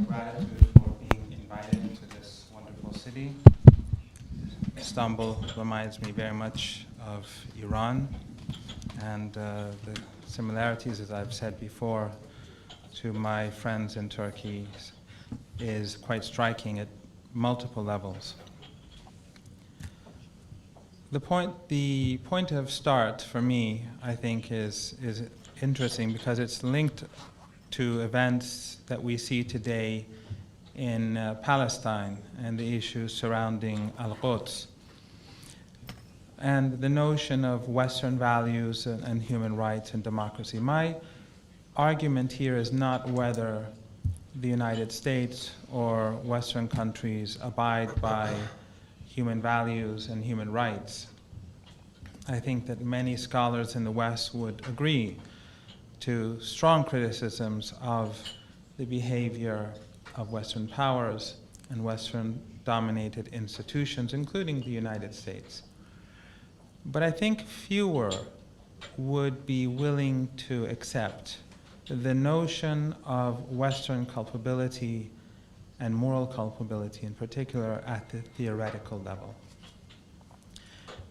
gratitude for being invited to this wonderful city. Istanbul reminds me very much of Iran, and the similarities, as I've said before, to my friends in Turkey is quite striking at multiple levels. The point of start for me, I think, is interesting because it's linked to events that we see today in Palestine and the issues surrounding Al-Quds and the notion of Western values and human rights and democracy. My argument here is not whether the United States or Western countries abide by human values and human rights. I think that many scholars in the West would agree to strong criticisms of the behavior of Western powers and Western-dominated institutions, including the United States. But I think fewer would be willing to accept the notion of Western culpability and moral culpability, in particular at the theoretical level,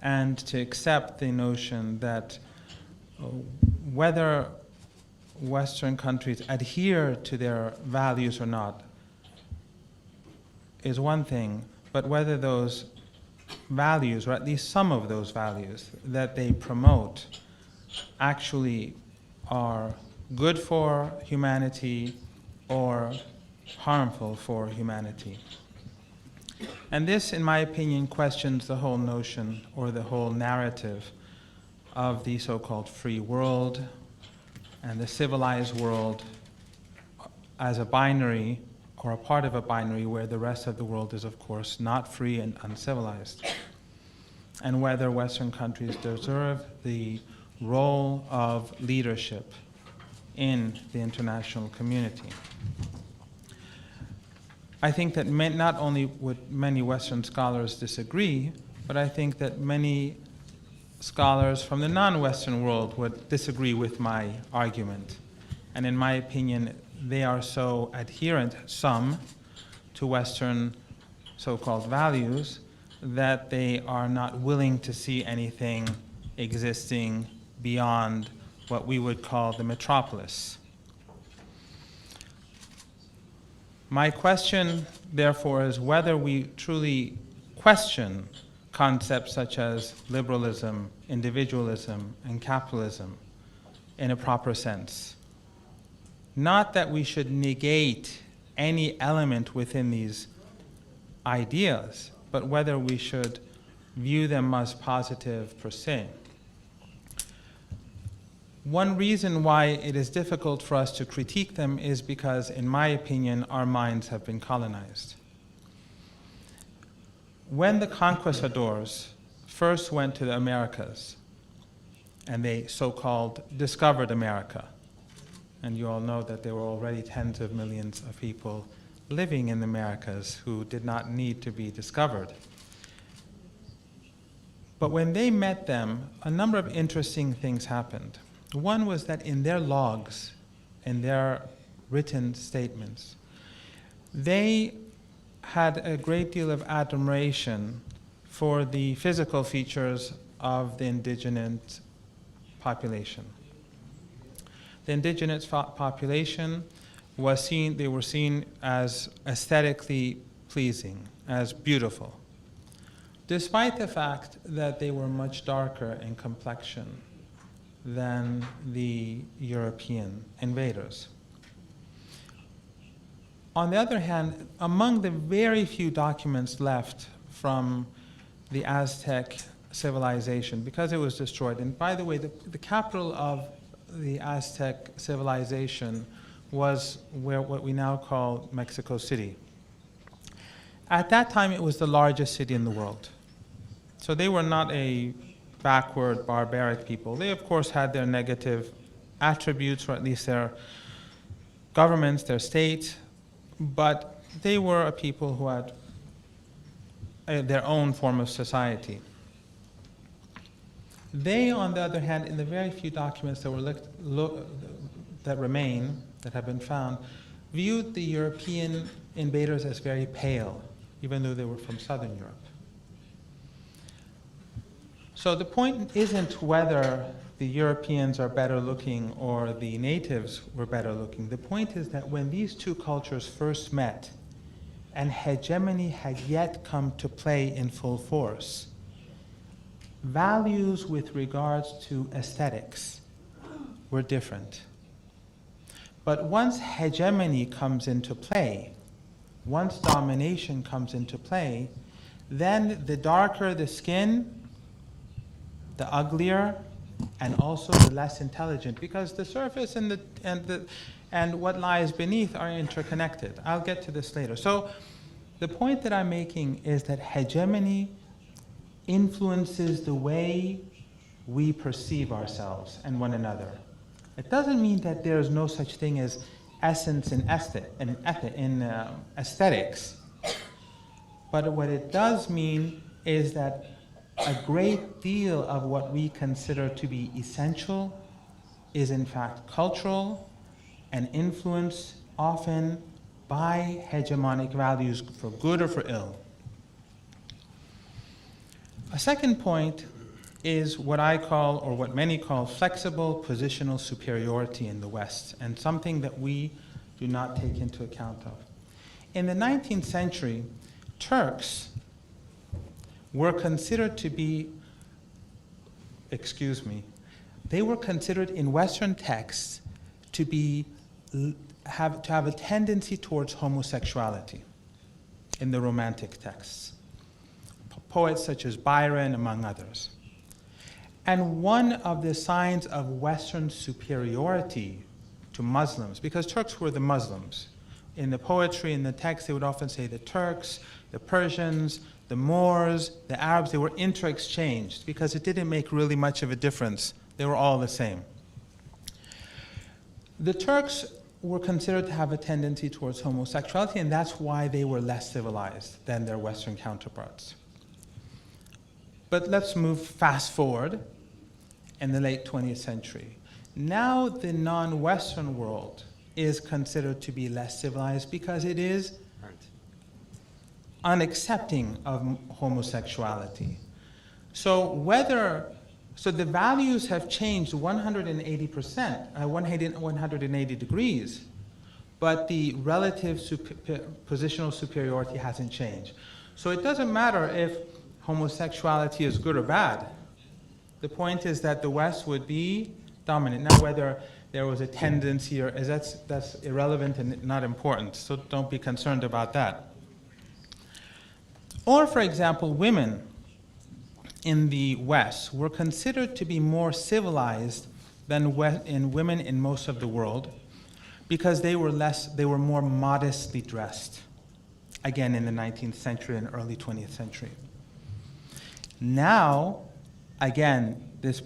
and to accept the notion that whether Western countries adhere to their values or not is one thing, but whether those values, or at least some of those values that they promote, actually are good for humanity or harmful for humanity. And this, in my opinion, questions the whole notion or the whole narrative of the so-called free world and the civilized world as a binary or a part of a binary where the rest of the world is, of course, not free and uncivilized, and whether Western countries deserve the role of leadership in the international community. I think that not only would many Western scholars disagree, but I think that many scholars from the non-Western world would disagree with my argument. And in my opinion, they are so adherent, some, to Western so-called values that they are not willing to see anything existing beyond what we would call the metropolis. My question, therefore, is whether we truly question concepts such as liberalism, individualism, and capitalism in a proper sense. Not that we should negate any element within these ideas, but whether we should view them as positive per se. One reason why it is difficult for us to critique them is because, in my opinion, our minds have been colonized. When the conquistadors first went to the Americas, and they so-called discovered America, and you all know that there were already tens of millions of people living in the Americas who did not need to be discovered. But when they met them, a number of interesting things happened. One was that in their logs, in their written statements, they had a great deal of admiration for the physical features of the indigenous population. The indigenous population was seen, they were seen as aesthetically pleasing, as beautiful, despite the fact that they were much darker in complexion than the European invaders. On the other hand, among the very few documents left from the Aztec civilization, because it was destroyed, and by the way, the capital of the Aztec civilization was what we now call Mexico City. At that time, it was the largest city in the world. So they were not a backward, barbaric people. They, of course, had their negative attributes, or at least their governments, their state, but they were a people who had their own form of society. They, on the other hand, in the very few documents that were that remain, that have been found, viewed the European invaders as very pale, even though they were from Southern Europe. So the point isn't whether the Europeans are better looking or the natives were better looking. The point is that when these two cultures first met and hegemony had yet come to play in full force, values with regards to aesthetics were different. But once hegemony comes into play, once domination comes into play, then the darker the skin, the uglier, and also the less intelligent, because the surface and what lies beneath are interconnected. I'll get to this later. So the point that I'm making is that hegemony influences the way we perceive ourselves and one another. It doesn't mean that there's no such thing as essence in aesthetics, but what it does mean is that a great deal of what we consider to be essential is in fact cultural and influenced often by hegemonic values for good or for ill. A second point is what I call, or what many call, flexible positional superiority in the West, and something that we do not take into account of. In the 19th century, Turks were considered to be, they were considered in Western texts to have a tendency towards homosexuality in the Romantic texts. Poets such as Byron, among others. And one of the signs of Western superiority to Muslims, because Turks were the Muslims. In the poetry, in the text, they would often say the Turks, the Persians, the Moors, the Arabs, they were inter-exchanged because it didn't make really much of a difference. They were all the same. The Turks were considered to have a tendency towards homosexuality, and that's why they were less civilized than their Western counterparts. But let's move fast forward in the late 20th century. Now the non-Western world is considered to be less civilized because it is unaccepting of homosexuality. So the values have changed 180%, 180 degrees, but the relative positional superiority hasn't changed. So it doesn't matter if homosexuality is good or bad. The point is that the West would be dominant. Now, whether there was a tendency or that's irrelevant and not important, so don't be concerned about that. Or, for example, women in the West were considered to be more civilized than women in most of the world because they were more modestly dressed, again in the 19th century and early 20th century. Now, again, this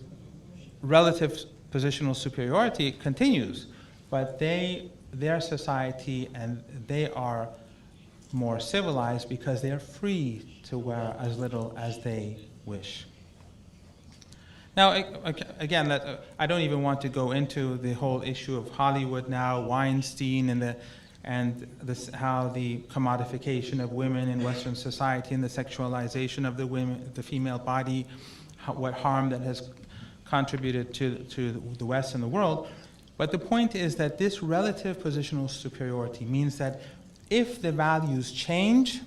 relative positional superiority continues, but their society and they are more civilized because they are free to wear as little as they wish. Now, again, I don't even want to go into the whole issue of Hollywood now, Weinstein, how the commodification of women in Western society and the sexualization of the female body, what harm that has contributed to the West and the world. But the point is that this relative positional superiority means that if the values change,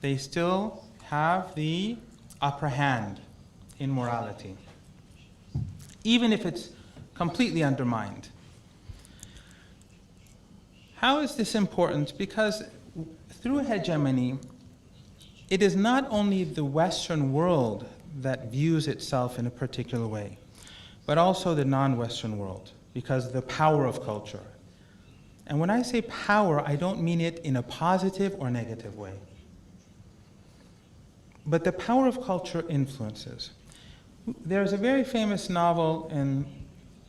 they still have the upper hand in morality, even if it's completely undermined. How is this important? Because through hegemony, it is not only the Western world that views itself in a particular way, but also the non-Western world, because of the power of culture. And when I say power, I don't mean it in a positive or negative way. But the power of culture influences. There's a very famous novel in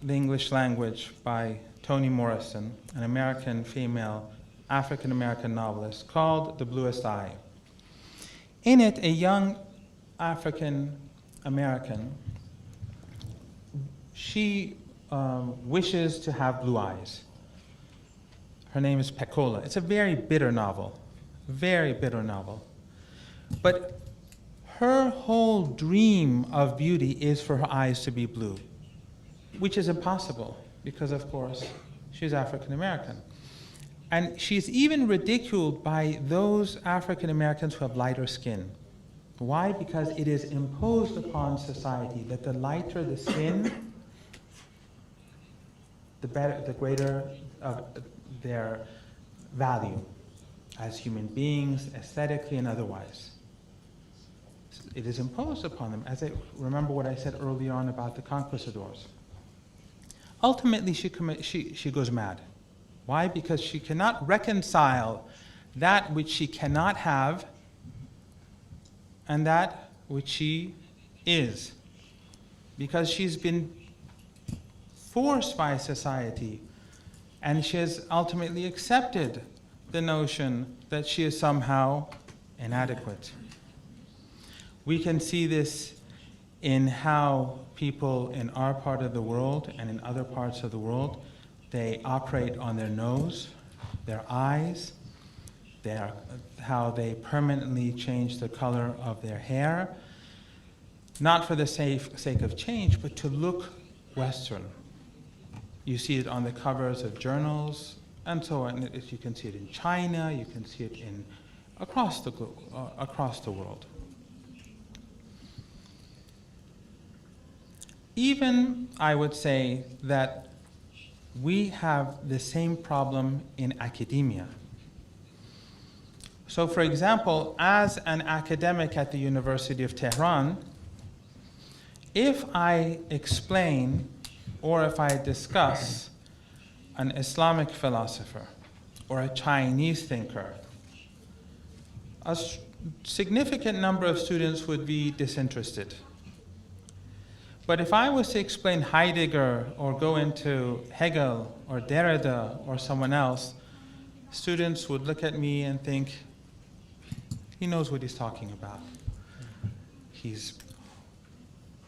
the English language by Toni Morrison, an American female African-American novelist, called The Bluest Eye. In it, a young African-American, she wishes to have blue eyes. Her name is Pecola. It's a very bitter novel, very bitter novel. But her whole dream of beauty is for her eyes to be blue, which is impossible because, of course, she's African American. And she's even ridiculed by those African Americans who have lighter skin. Why? Because it is imposed upon society that the lighter the skin, the better, the greater their value as human beings, aesthetically and otherwise. It is imposed upon them. As I remember what I said earlier on about the conquistadors. Ultimately, she goes mad. Why? Because she cannot reconcile that which she cannot have and that which she is. Because she's been forced by society, and she has ultimately accepted the notion that she is somehow inadequate. We can see this in how people in our part of the world and in other parts of the world, they operate on their nose, their eyes, how they permanently change the color of their hair, not for the sake of change, but to look Western. You see it on the covers of journals and so on. You can see it in China, you can see it across the world. Even, I would say, that we have the same problem in academia. So, for example, as an academic at the University of Tehran, if I explain or if I discuss an Islamic philosopher or a Chinese thinker, a significant number of students would be disinterested. But if I was to explain Heidegger or go into Hegel or Derrida or someone else, students would look at me and think, he knows what he's talking about.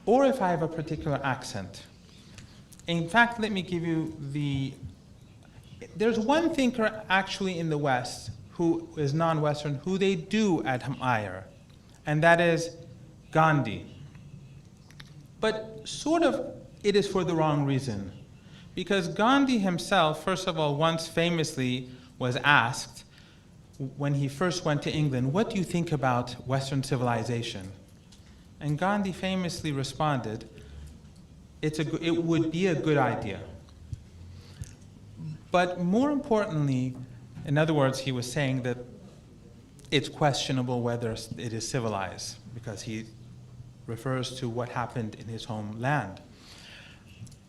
Or if I have a particular accent. In fact, let me give you there's one thinker actually in the West who is non-Western, who they do admire, and that is Gandhi. But sort of it is for the wrong reason. Because Gandhi himself, first of all, once famously was asked, when he first went to England, what do you think about Western civilization? And Gandhi famously responded, it would be a good idea. But more importantly, in other words, he was saying that it's questionable whether it is civilized, because he refers to what happened in his homeland.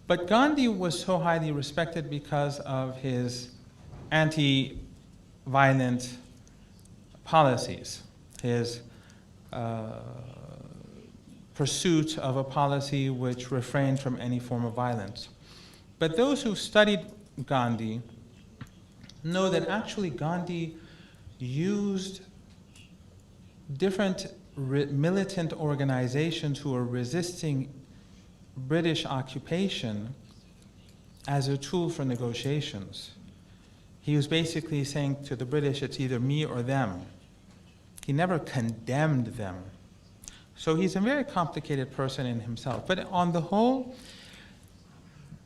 But Gandhi was so highly respected because of his anti-violent policies, his pursuit of a policy which refrained from any form of violence. But those who studied Gandhi know that actually Gandhi used different militant organizations who were resisting British occupation as a tool for negotiations. He was basically saying to the British, it's either me or them. He never condemned them. So he's a very complicated person in himself. But on the whole,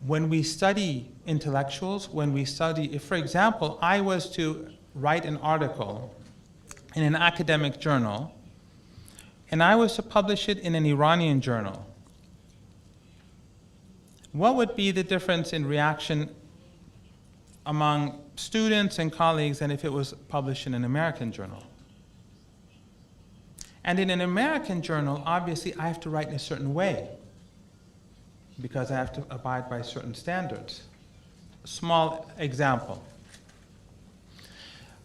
when we study intellectuals, if, for example, I was to write an article in an academic journal, and I was to publish it in an Iranian journal, what would be the difference in reaction among students and colleagues than if it was published in an American journal? And in an American journal, obviously, I have to write in a certain way because I have to abide by certain standards. A small example.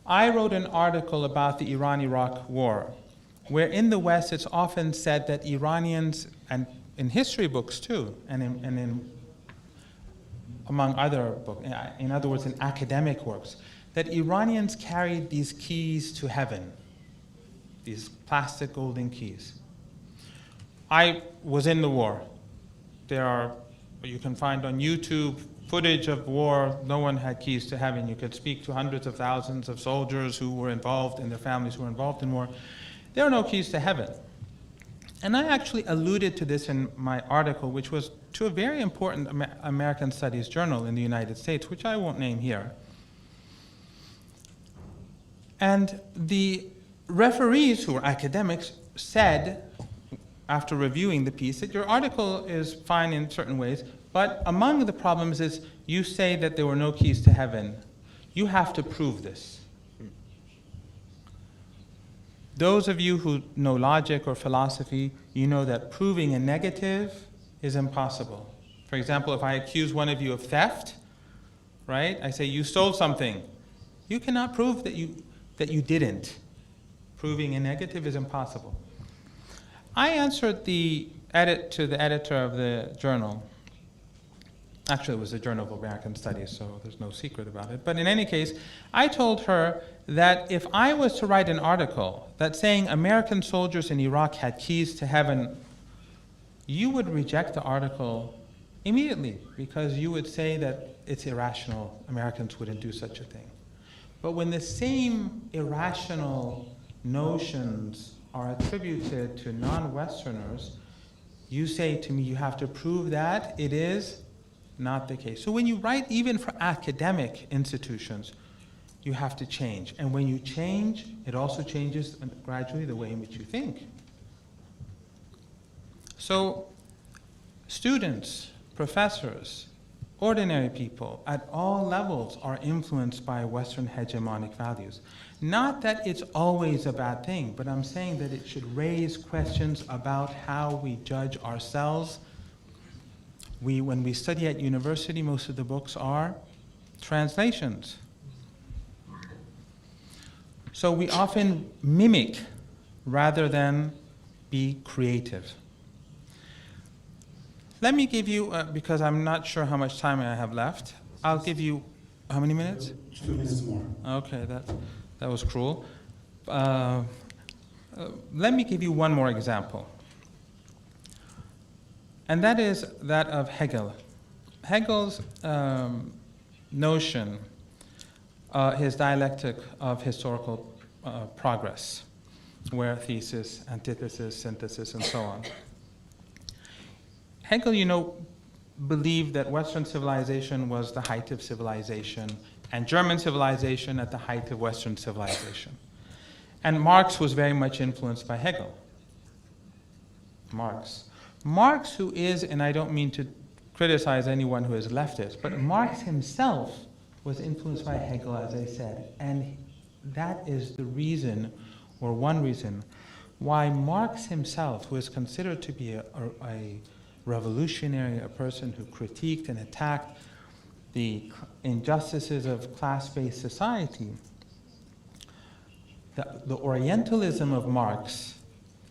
I wrote an article about the Iran-Iraq war, where in the West it's often said that Iranians, and in history books too, and among other books, in other words, in academic works, that Iranians carried these keys to heaven, these plastic golden keys. I was in the war. You can find on YouTube footage of war, no one had keys to heaven. You could speak to hundreds of thousands of soldiers who were involved and their families who were involved in war. There are no keys to heaven. And I actually alluded to this in my article, which was to a very important American Studies journal in the United States, which I won't name here. And the referees, who were academics, said, after reviewing the piece, that your article is fine in certain ways, but among the problems is you say that there were no keys to heaven. You have to prove this. Those of you who know logic or philosophy, you know that proving a negative is impossible. For example, if I accuse one of you of theft, right? I say you stole something. You cannot prove that you didn't. Proving a negative is impossible. I answered to the editor of the journal. Actually, it was the Journal of American Studies, so there's no secret about it. But in any case, I told her that if I was to write an article that saying American soldiers in Iraq had keys to heaven, you would reject the article immediately because you would say that it's irrational. Americans wouldn't do such a thing. But when the same irrational notions are attributed to non-Westerners, you say to me, you have to prove that it is not the case. So when you write, even for academic institutions, you have to change. And when you change, it also changes gradually the way in which you think. So students, professors, ordinary people at all levels are influenced by Western hegemonic values. Not that it's always a bad thing, but I'm saying that it should raise questions about how we judge ourselves. When we study at university, most of the books are translations. So we often mimic rather than be creative. Let me give you, because I'm not sure how much time I have left, I'll give you, how many minutes? 2 minutes more. Okay, that was cruel. Let me give you one more example. And that is that of Hegel. Hegel's notion, his dialectic of historical progress, where thesis, antithesis, synthesis, and so on. Hegel, believed that Western civilization was the height of civilization, and German civilization at the height of Western civilization. And Marx was very much influenced by Hegel. Marx, who is, and I don't mean to criticize anyone who is leftist, but Marx himself was influenced by Hegel, as I said. And that is the reason, or one reason, why Marx himself, who is considered to be a revolutionary, a person who critiqued and attacked the injustices of class-based society, the Orientalism of Marx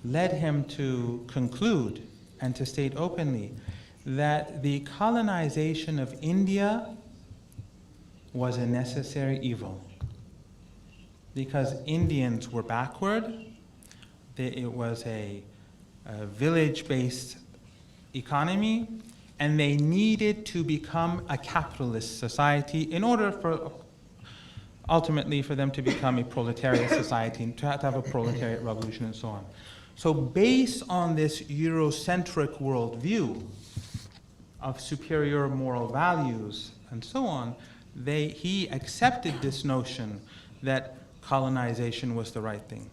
led him to conclude and to state openly that the colonization of India was a necessary evil because Indians were backward. It was a village-based economy, and they needed to become a capitalist society in order ultimately for them to become a proletariat society and to have a proletariat revolution and so on. So based on this Eurocentric worldview of superior moral values and so on, he accepted this notion that colonization was the right thing.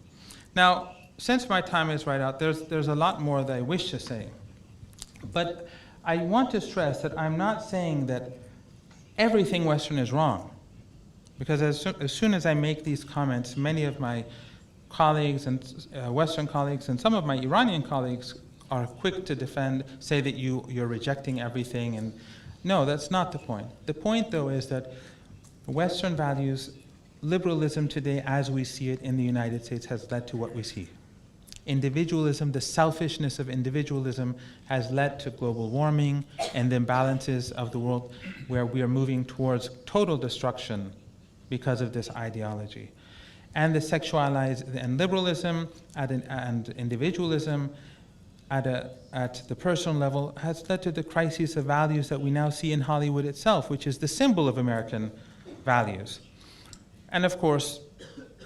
Now, since my time is right out, there's a lot more that I wish to say. But I want to stress that I'm not saying that everything Western is wrong. Because as soon as I make these comments, many of my colleagues and Western colleagues and some of my Iranian colleagues are quick to say that you're rejecting everything. And no, that's not the point. The point, though, is that Western values, liberalism today as we see it in the United States has led to what we see. Individualism, the selfishness of individualism has led to global warming and the imbalances of the world where we are moving towards total destruction because of this ideology. And the sexualized and liberalism and individualism at the personal level has led to the crisis of values that we now see in Hollywood itself, which is the symbol of American values. And of course,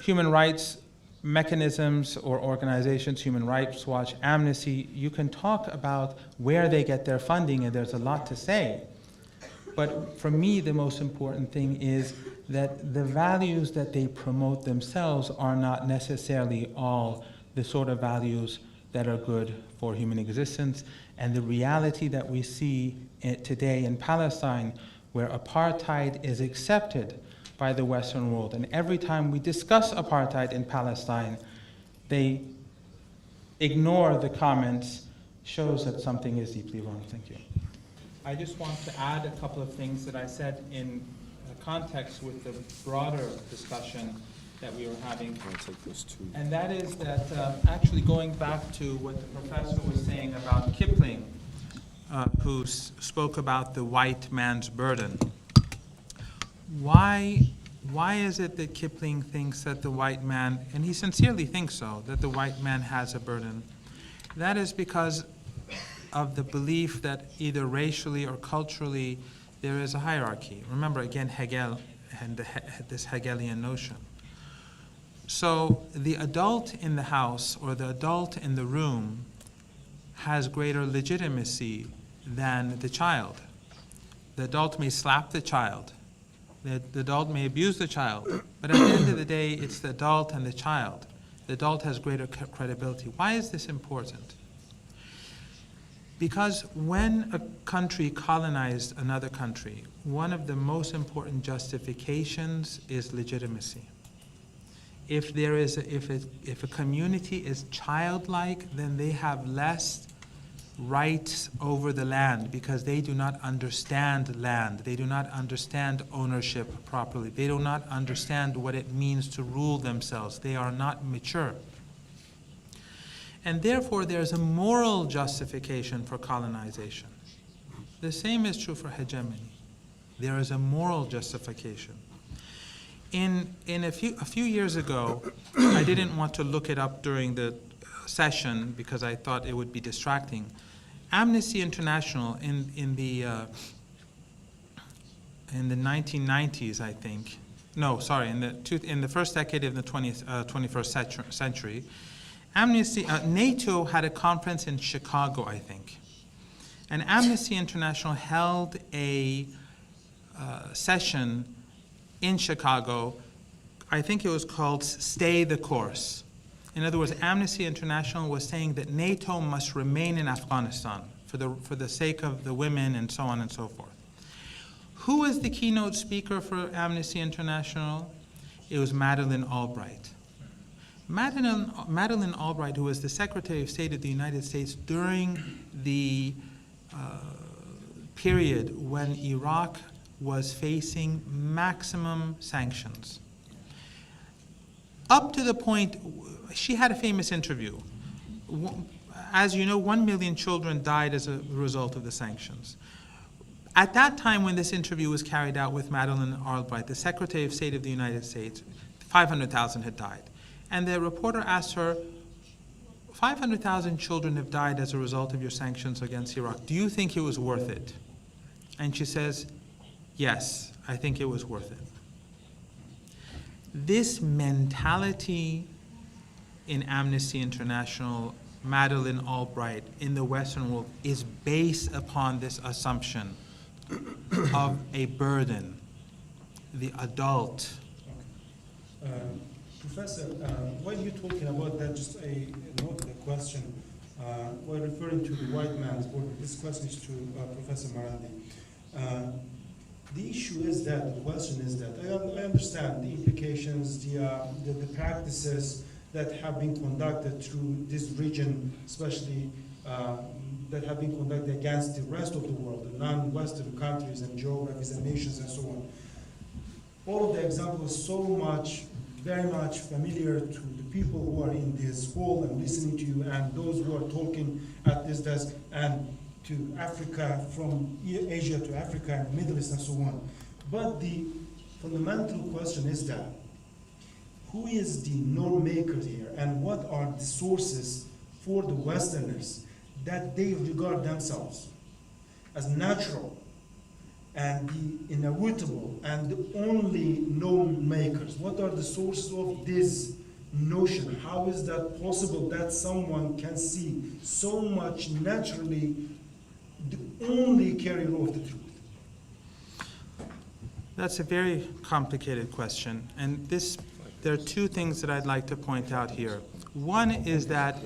human rights mechanisms or organizations, Human Rights Watch, Amnesty, you can talk about where they get their funding, and there's a lot to say. But for me, the most important thing is that the values that they promote themselves are not necessarily all the sort of values that are good for human existence. And the reality that we see today in Palestine, where apartheid is accepted by the Western world, and every time we discuss apartheid in Palestine, they ignore the comments, shows that something is deeply wrong. Thank you. I just want to add a couple of things that I said in context with the broader discussion that we were having. And that is that actually going back to what the professor was saying about Kipling, who spoke about the white man's burden. Why is it that Kipling thinks that the white man, and he sincerely thinks so, that the white man has a burden? That is because of the belief that either racially or culturally there is a hierarchy. Remember, again, Hegel and this Hegelian notion. So the adult in the house or the adult in the room has greater legitimacy than the child. The adult may slap the child. The adult may abuse the child. But at the end of the day, it's the adult and the child. The adult has greater credibility. Why is this important? Because when a country colonized another country, one of the most important justifications is legitimacy. If a community is childlike, then they have less rights over the land because they do not understand land. They do not understand ownership properly. They do not understand what it means to rule themselves. They are not mature. And therefore, there's a moral justification for colonization. The same is true for hegemony. There is a moral justification. A few years ago, I didn't want to look it up during the session because I thought it would be distracting. Amnesty International in the 1990s, I think. No, sorry, in the first decade of the 21st century, NATO had a conference in Chicago, I think. And Amnesty International held a session in Chicago. I think it was called Stay the Course. In other words, Amnesty International was saying that NATO must remain in Afghanistan for the sake of the women and so on and so forth. Who was the keynote speaker for Amnesty International? It was Madeleine Albright. Madeleine Albright, who was the Secretary of State of the United States during the period when Iraq was facing maximum sanctions. Up to the point, she had a famous interview. As you know, 1 million children died as a result of the sanctions. At that time when this interview was carried out with Madeleine Albright, the Secretary of State of the United States, 500,000 had died. And the reporter asked her, 500,000 children have died as a result of your sanctions against Iraq. Do you think it was worth it? And she says, yes, I think it was worth it. This mentality in Amnesty International, Madeleine Albright, in the Western world is based upon this assumption of a burden, the adult. Professor, while you're talking about that, just a note, the question, while referring to the white man's burden, this question is to Professor Marandi. The issue is that, the question is that, I understand the implications, the practices that have been conducted through this region, especially that have been conducted against the rest of the world, the non-Western countries and geographies and nations and so on. All of the examples so much, very much familiar to the people who are in this hall and listening to you, and those who are talking at this desk, and to Africa, from Asia to Africa and the Middle East and so on. But the fundamental question is that, who is the norm maker here, and what are the sources for the Westerners that they regard themselves as natural and the inevitable and the only norm makers? What are the sources of this notion? How is that possible that someone can see so much naturally the only carrier of the truth? That's a very complicated question, and there are two things that I'd like to point out here. One is that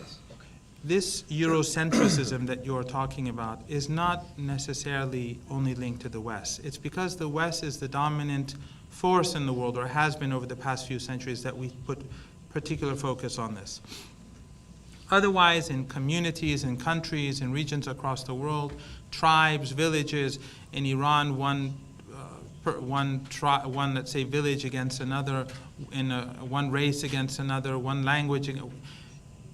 this Eurocentrism that you're talking about is not necessarily only linked to the West. It's because the West is the dominant force in the world, or has been over the past few centuries, that we put particular focus on this. Otherwise, in communities, in countries, in regions across the world, tribes, villages, in Iran, one let's say village against another, one race against another, one language.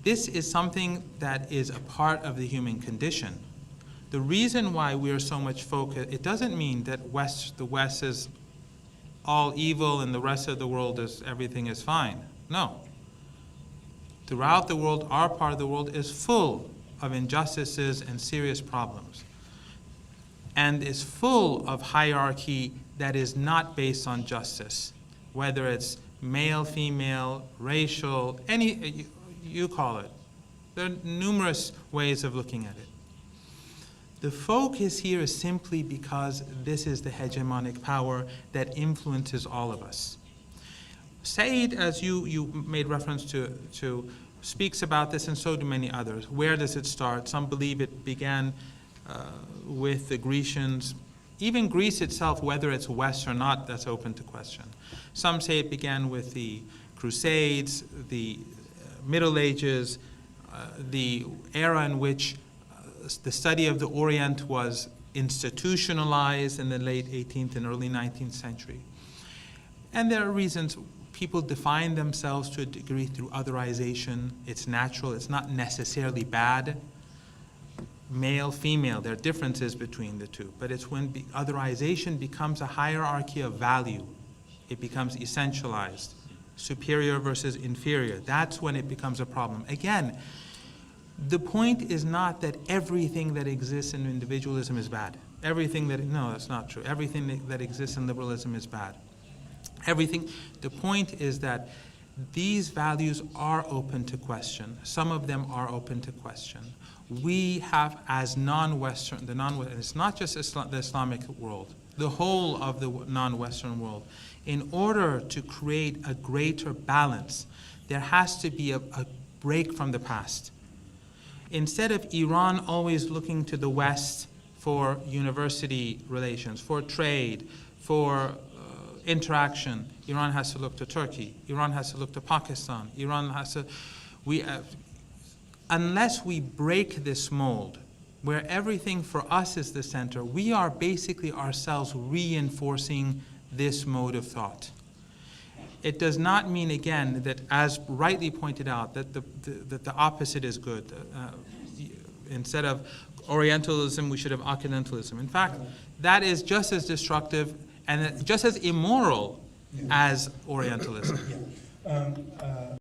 This is something that is a part of the human condition. The reason why we are so much focused, it doesn't mean that the West is all evil and the rest of the world is everything is fine. No. Throughout the world, our part of the world is full of injustices and serious problems, and is full of hierarchy that is not based on justice, whether it's male, female, racial, any, you call it. There are numerous ways of looking at it. The focus here is simply because this is the hegemonic power that influences all of us. Seyed, as you made reference to, speaks about this, and so do many others. Where does it start? Some believe it began with the Grecians. Even Greece itself, whether it's West or not, that's open to question. Some say it began with the Crusades, the Middle Ages, the era in which the study of the Orient was institutionalized in the late 18th and early 19th century. And there are reasons. People define themselves to a degree through otherization. It's natural, it's not necessarily bad. Male, female, there are differences between the two, but it's when otherization becomes a hierarchy of value. It becomes essentialized, superior versus inferior. That's when it becomes a problem. Again, the point is not that everything that exists in individualism is bad. No, that's not true. Everything that exists in liberalism is bad. The point is that these values are open to question. Some of them are open to question. We have, as non-Western, it's not just the Islamic world, the whole of the non-Western world, in order to create a greater balance, there has to be a break from the past. Instead of Iran always looking to the West for university relations, for trade, for interaction, Iran has to look to Turkey. Iran has to look to Pakistan. Iran has to, unless we break this mold, where everything for us is the center, we are basically ourselves reinforcing this mode of thought. It does not mean, again, that, as rightly pointed out, that the opposite is good. Instead of Orientalism, we should have Occidentalism. In fact, that is just as destructive and just as immoral as Orientalism. Yeah.